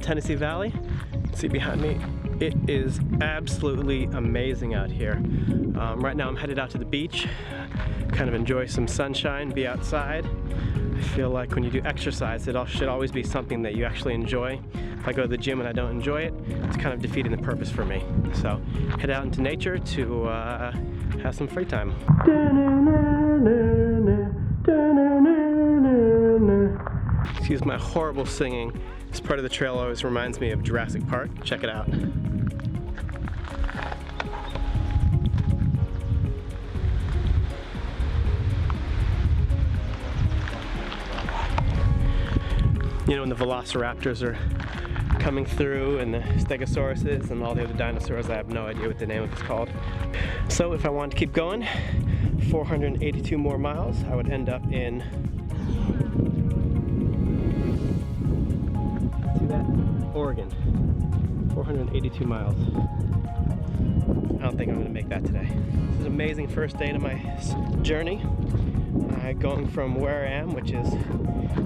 Tennessee Valley. See behind me, it is absolutely amazing out here. Right now I'm headed out to the beach, kind of enjoy some sunshine, be outside. I feel like when you do exercise, it should always be something that you actually enjoy. If I go to the gym and I don't enjoy it, it's kind of defeating the purpose for me. So head out into nature to have some free time. Excuse my horrible singing. This part of the trail always reminds me of Jurassic Park. Check it out. You know, when the velociraptors are coming through and the stegosauruses and all the other dinosaurs, I have no idea what the name of it's called. So if I wanted to keep going 482 more miles, I would end up in, see that? Oregon. 482 miles. I don't think I'm gonna make that today. This is an amazing first day to my journey. Going from where I am, which is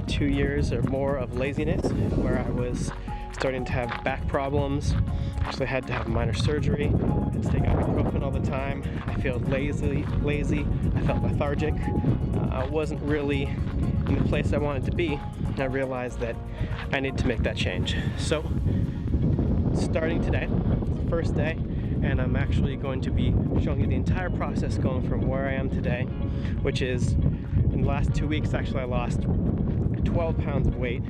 2 years or more of laziness, where I was starting to have back problems. Actually had to have minor surgery. I had to take ibuprofen all the time. I felt lazy. I felt lethargic. I wasn't really in the place I wanted to be. I realized that I need to make that change. So, starting today, it's the first day, and I'm actually going to be showing you the entire process going from where I am today, which is, in the last 2 weeks, actually I lost 12 pounds of weight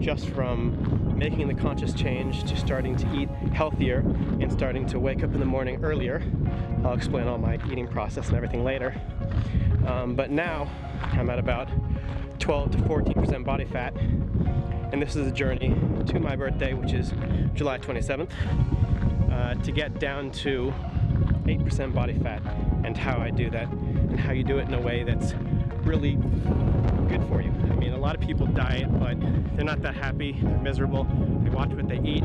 just from making the conscious change to starting to eat healthier and starting to wake up in the morning earlier. I'll explain all my eating process and everything later. But now I'm at about 12 to 14% body fat, and this is a journey to my birthday, which is July 27th, to get down to 8% body fat, and how I do that and how you do it in a way that's really good for you. I mean, a lot of people diet, but they're not that happy, they're miserable, they watch what they eat.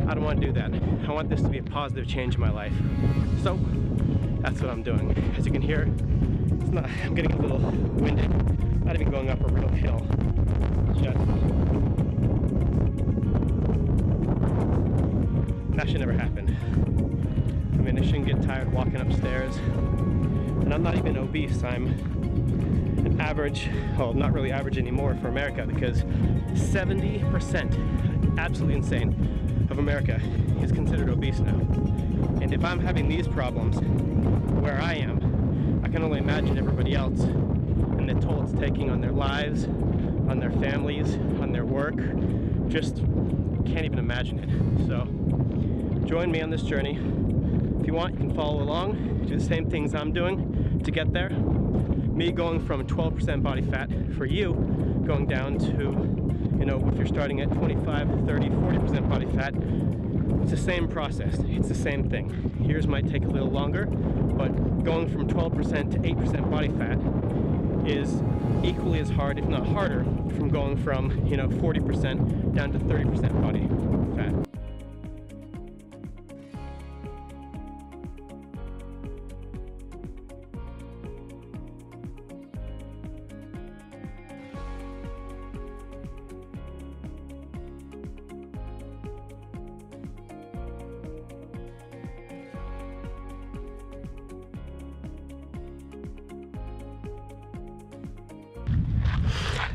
I don't want to do that. I want this to be a positive change in my life. So, that's what I'm doing. As you can hear, I'm getting a little winded. Not even going up a real hill. Just, that should never happen. I mean, I shouldn't get tired walking upstairs. And I'm not even obese, I'm an average, well, not really average anymore for America, because 70%, absolutely insane, of America is considered obese now. And if I'm having these problems where I am, I can only imagine everybody else and the toll it's taking on their lives, on their families, on their work. Just can't even imagine it. So join me on this journey. If you want, you can follow along, do the same things I'm doing to get there. Me going from 12% body fat for you, going down to, you know, if you're starting at 25, 30, 40% body fat, it's the same process. It's the same thing. Yours might take a little longer, but going from 12% to 8% body fat is equally as hard, if not harder, from going from, you know, 40% down to 30% body fat.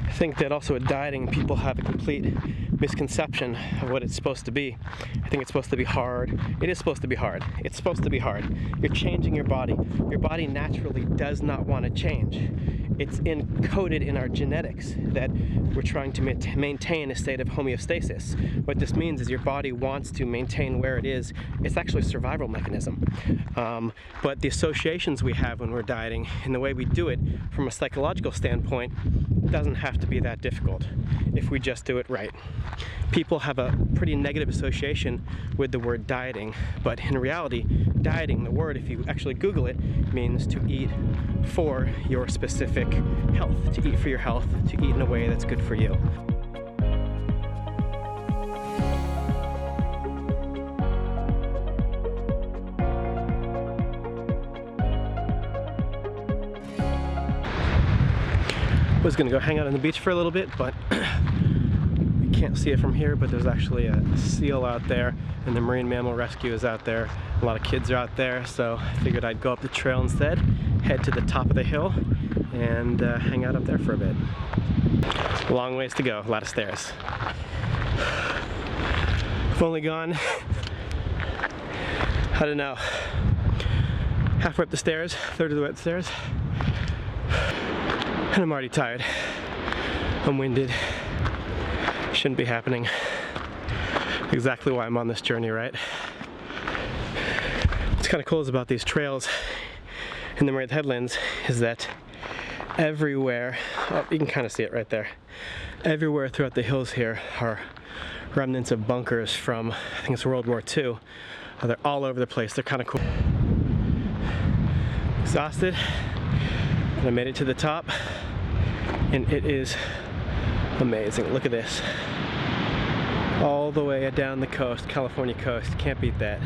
I think that also with dieting, people have a complete misconception of what it's supposed to be. I think it's supposed to be hard. It is supposed to be hard. It's supposed to be hard. You're changing your body. Your body naturally does not want to change. It's encoded in our genetics that we're trying to maintain a state of homeostasis. What this means is your body wants to maintain where it is. It's actually a survival mechanism. But the associations we have when we're dieting and the way we do it from a psychological standpoint doesn't have to be that difficult if we just do it right. People have a pretty negative association with the word dieting, but in reality, dieting, the word, if you actually Google it, means to eat for your specific health, to eat for your health, to eat in a way that's good for you. I was gonna go hang out on the beach for a little bit, but can't see it from here, but there's actually a seal out there, and the Marine Mammal Rescue is out there. A lot of kids are out there, so I figured I'd go up the trail instead, head to the top of the hill, and hang out up there for a bit. Long ways to go, a lot of stairs. I've only gone, I don't know, halfway up the stairs, third of the way up the stairs, and I'm already tired. I'm winded. Shouldn't be happening. Exactly why I'm on this journey, right? What's kind of cool is about these trails in the Marine Headlands is that everywhere, oh, you can kind of see it right there, everywhere throughout the hills here are remnants of bunkers from, I think it's World War II. They're all over the place. They're kind of cool. Exhausted, and I made it to the top, and it is amazing. Look at this. All the way down the coast, California coast. Can't beat that.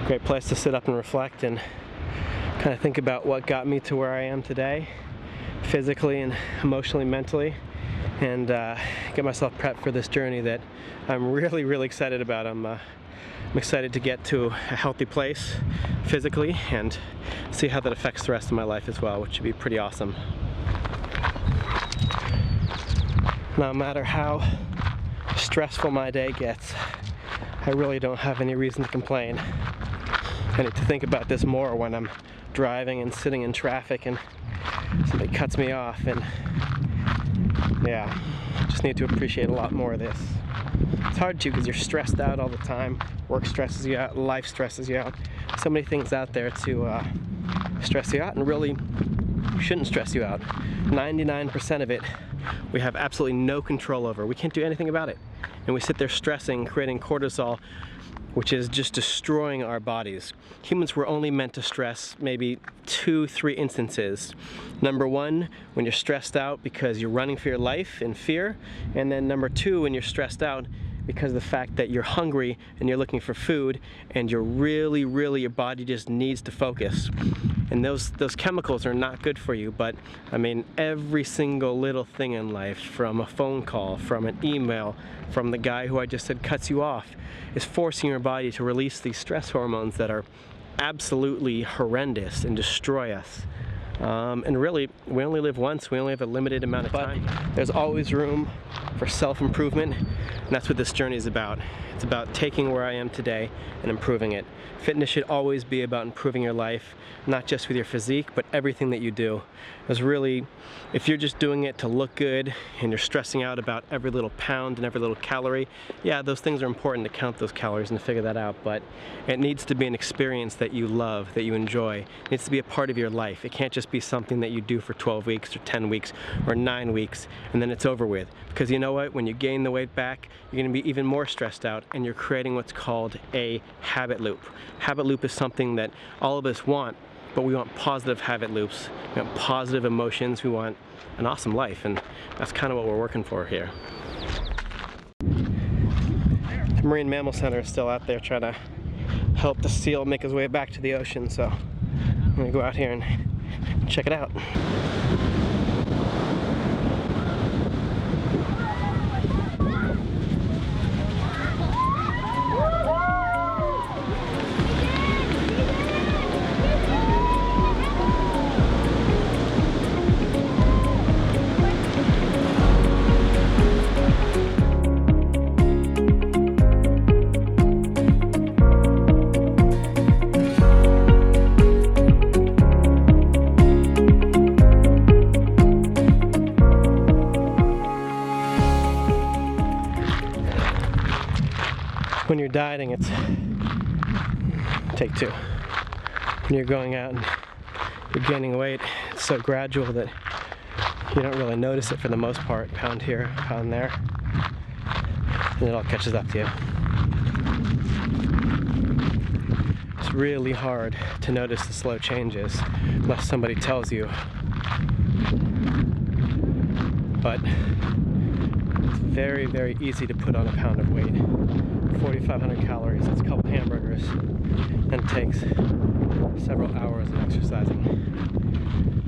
Great place to sit up and reflect and kind of think about what got me to where I am today, physically and emotionally, mentally, and get myself prepped for this journey that I'm really, really excited about. I'm excited to get to a healthy place physically and see how that affects the rest of my life as well, which should be pretty awesome. No matter how stressful my day gets, I really don't have any reason to complain. I need to think about this more when I'm driving and sitting in traffic and somebody cuts me off, and yeah, just need to appreciate a lot more of this. It's hard to because you're stressed out all the time. Work stresses you out, life stresses you out. So many things out there to stress you out and really shouldn't stress you out. 99% of it we have absolutely no control over. We can't do anything about it. And we sit there stressing, creating cortisol, which is just destroying our bodies. Humans were only meant to stress maybe 2-3 instances. Number one, when you're stressed out because you're running for your life in fear, and then number two, when you're stressed out because of the fact that you're hungry and you're looking for food and you're really, your body just needs to focus. And those chemicals are not good for you, but I mean, every single little thing in life, from a phone call, from an email, from the guy who I just said cuts you off, is forcing your body to release these stress hormones that are absolutely horrendous and destroy us. And really, we only live once, we only have a limited amount of time. There's always room for self-improvement, and that's what this journey is about. It's about taking where I am today and improving it. Fitness should always be about improving your life, not just with your physique, but everything that you do. Because really, if you're just doing it to look good and you're stressing out about every little pound and every little calorie, yeah, those things are important to count those calories and to figure that out, but it needs to be an experience that you love, that you enjoy. It needs to be a part of your life. It can't just be something that you do for 12 weeks or 10 weeks or 9 weeks and then it's over with. Because you know what? When you gain the weight back, you're going to be even more stressed out, and you're creating what's called a habit loop. Habit loop is something that all of us want, but we want positive habit loops. We want positive emotions. We want an awesome life, and that's kind of what we're working for here. The Marine Mammal Center is still out there trying to help the seal make his way back to the ocean, so I'm going to go out here and check it out. When you're dieting, it's take two. When you're going out and you're gaining weight, it's so gradual that you don't really notice it for the most part. Pound here, pound there, and it all catches up to you. It's really hard to notice the slow changes unless somebody tells you. But it's very easy to put on a pound of weight. 4,500 calories, that's a couple hamburgers, and it takes several hours of exercising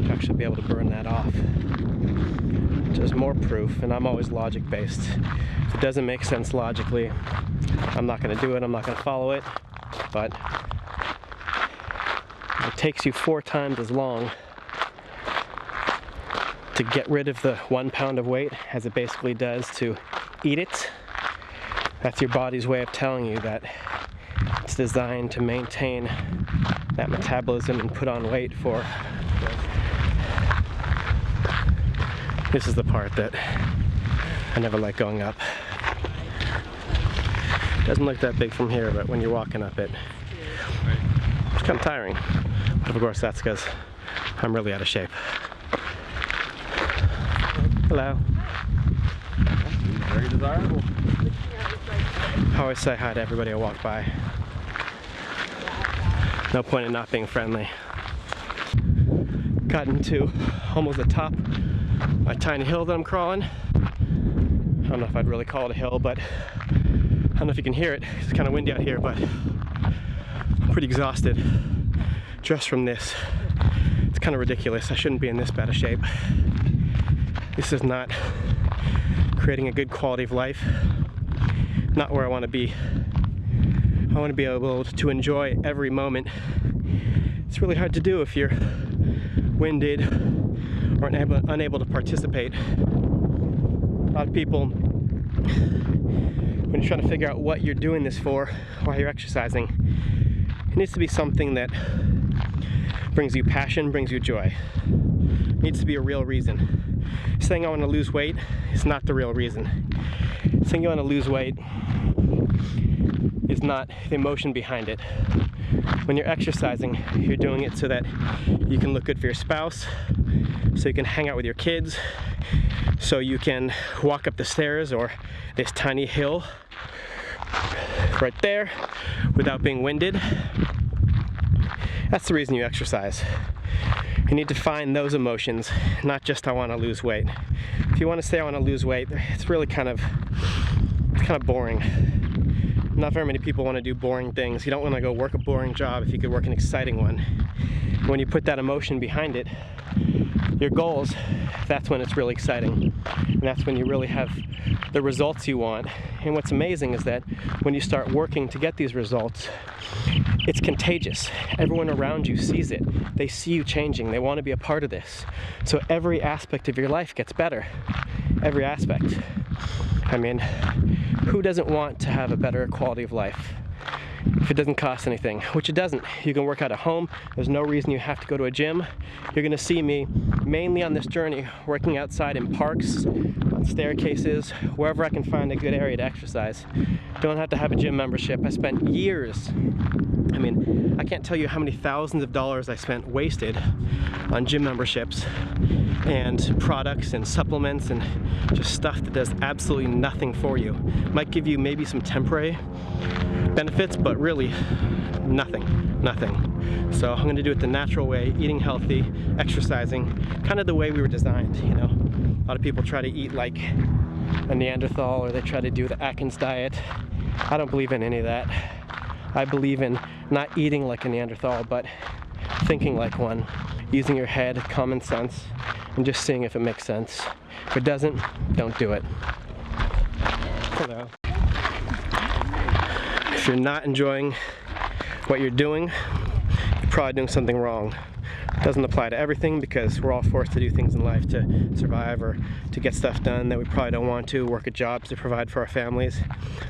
to actually be able to burn that off. just more proof, and I'm always logic based. If it doesn't make sense logically, I'm not going to do it, I'm not going to follow it. But if it takes you 4 times as long to get rid of the 1 pound of weight as it basically does to eat it, that's your body's way of telling you that it's designed to maintain that metabolism and put on weight for. This is the part that I never like going up. Doesn't look that big from here, but when you're walking up it, it's kind of tiring. But of course that's because I'm really out of shape. Hello. Very desirable. I always say hi to everybody I walk by. No point in not being friendly. Gotten to almost the top of my tiny hill that I'm crawling. I don't know if I'd really call it a hill, but I don't know if you can hear it. It's kind of windy out here, but I'm pretty exhausted just from this. It's kind of ridiculous. I shouldn't be in this bad of shape. This is not creating a good quality of life. Not where I want to be. I want to be able to enjoy every moment. It's really hard to do if you're winded or unable to participate. A lot of people, when you're trying to figure out what you're doing this for while you're exercising, it needs to be something that brings you passion, brings you joy. It needs to be a real reason. Saying I want to lose weight is not the real reason. Saying you want to lose weight is not the emotion behind it. When you're exercising, you're doing it so that you can look good for your spouse, so you can hang out with your kids, so you can walk up the stairs or this tiny hill right there without being winded. That's the reason you exercise. You need to find those emotions, not just I want to lose weight. If you want to say I want to lose weight, it's really kind of boring. Not very many people want to do boring things. You don't want to go work a boring job if you could work an exciting one. When you put that emotion behind it, your goals, that's when it's really exciting. And that's when you really have the results you want. And what's amazing is that when you start working to get these results, it's contagious. Everyone around you sees it. They see you changing. They want to be a part of this. So every aspect of your life gets better. Every aspect. I mean, who doesn't want to have a better quality of life if it doesn't cost anything? Which it doesn't. You can work out at home. There's no reason you have to go to a gym. You're going to see me mainly on this journey working outside in parks, on staircases, wherever I can find a good area to exercise. Don't have to have a gym membership. I spent years, I mean, I can't tell you how many thousands of dollars I spent wasted on gym memberships and products and supplements and just stuff that does absolutely nothing for you. Might give you maybe some temporary benefits, but really nothing. So I'm going to do it the natural way, eating healthy, exercising, kind of the way we were designed, you know. A lot of people try to eat like a Neanderthal, or they try to do the Atkins diet. I don't believe in any of that. I believe in not eating like a Neanderthal, but thinking like one, using your head, common sense, and just seeing if it makes sense. If it doesn't, don't do it. Hello. If you're not enjoying what you're doing, you're probably doing something wrong. It doesn't apply to everything, because we're all forced to do things in life to survive or to get stuff done that we probably don't want to, work at jobs to provide for our families.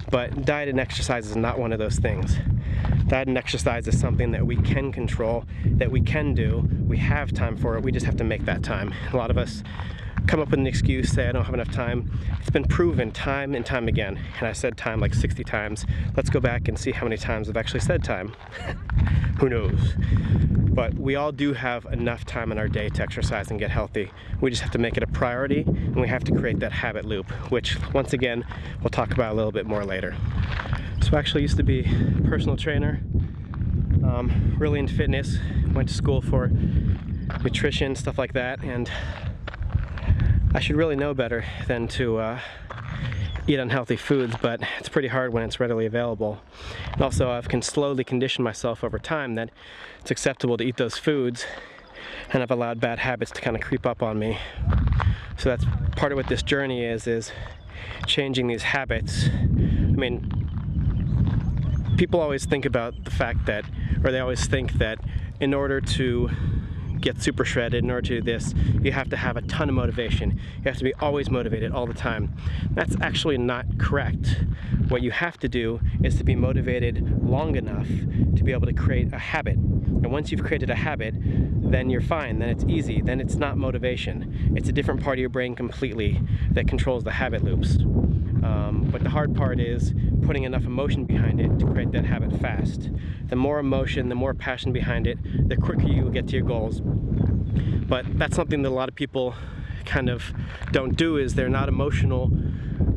But diet and exercise is not one of those things. Diet and exercise is something that we can control, that we can do. We have time for it. We just have to make that time. A lot of us come up with an excuse, say I don't have enough time. It's been proven time and time again. And I said time like 60 times. Let's go back and see how many times I've actually said time. Who knows? But we all do have enough time in our day to exercise and get healthy. We just have to make it a priority, and we have to create that habit loop, which once again, we'll talk about a little bit more later. So I actually used to be a personal trainer, really into fitness, went to school for nutrition, stuff like that, and I should really know better than to eat unhealthy foods, but it's pretty hard when it's readily available. And also I've slowly conditioned myself over time that it's acceptable to eat those foods, and I've allowed bad habits to kind of creep up on me. So that's part of what this journey is changing these habits. I mean, people always think about the fact that, or they always think that in order to get super shredded, in order to do this, you have to have a ton of motivation. You have to be always motivated all the time. That's actually not correct. What you have to do is to be motivated long enough to be able to create a habit. And once you've created a habit, then you're fine, then it's easy, then it's not motivation. It's a different part of your brain completely that controls the habit loops. But the hard part is putting enough emotion behind it to create that habit fast. The more emotion, the more passion behind it, the quicker you will get to your goals. But that's something that a lot of people kind of don't do, is they're not emotional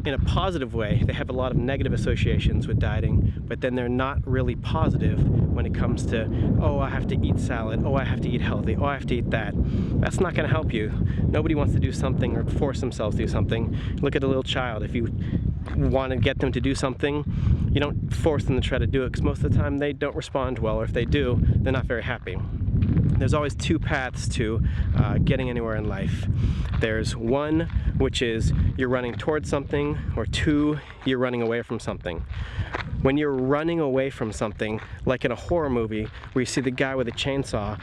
in a positive way. They have a lot of negative associations with dieting, but then they're not really positive when it comes to, oh, I have to eat salad, oh, I have to eat healthy, oh, I have to eat that. That's not going to help you. Nobody wants to do something or force themselves to do something. Look at a little child. If you want to get them to do something, you don't force them to try to do it, because most of the time they don't respond well, or if they do, they're not very happy. There's always two paths to getting anywhere in life. There's one, which is you're running towards something, or two, you're running away from something. When you're running away from something, like in a horror movie where you see the guy with a chainsaw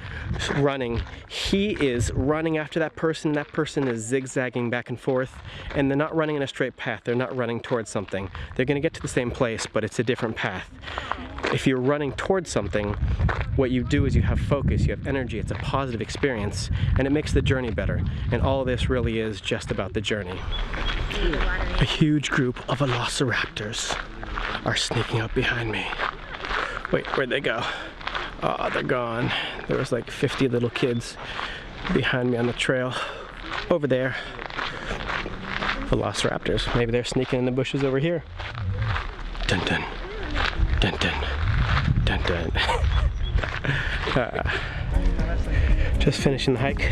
running, he is running after that person is zigzagging back and forth, and they're not running in a straight path, they're not running towards something. They're going to get to the same place, but it's a different path. If you're running towards something, what you do is you have focus, you have energy, it's a positive experience, and it makes the journey better. And all of this really is just about the journey. A huge group of velociraptors are sneaking up behind me. Wait, where'd they go? Oh, they're gone. There was like 50 little kids behind me on the trail. Over there. Velociraptors. Maybe they're sneaking in the bushes over here. Dun dun. Dun dun. Dun dun. Just finishing the hike.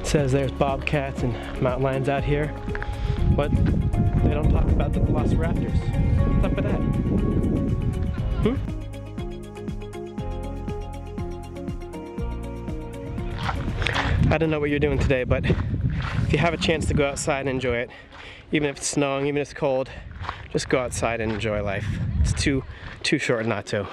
It says there's bobcats and mountain lions out here, but they don't talk about the velociraptors. What's up with that? I don't know what you're doing today, but if you have a chance to go outside and enjoy it, even if it's snowing, even if it's cold, just go outside and enjoy life. It's too short not to.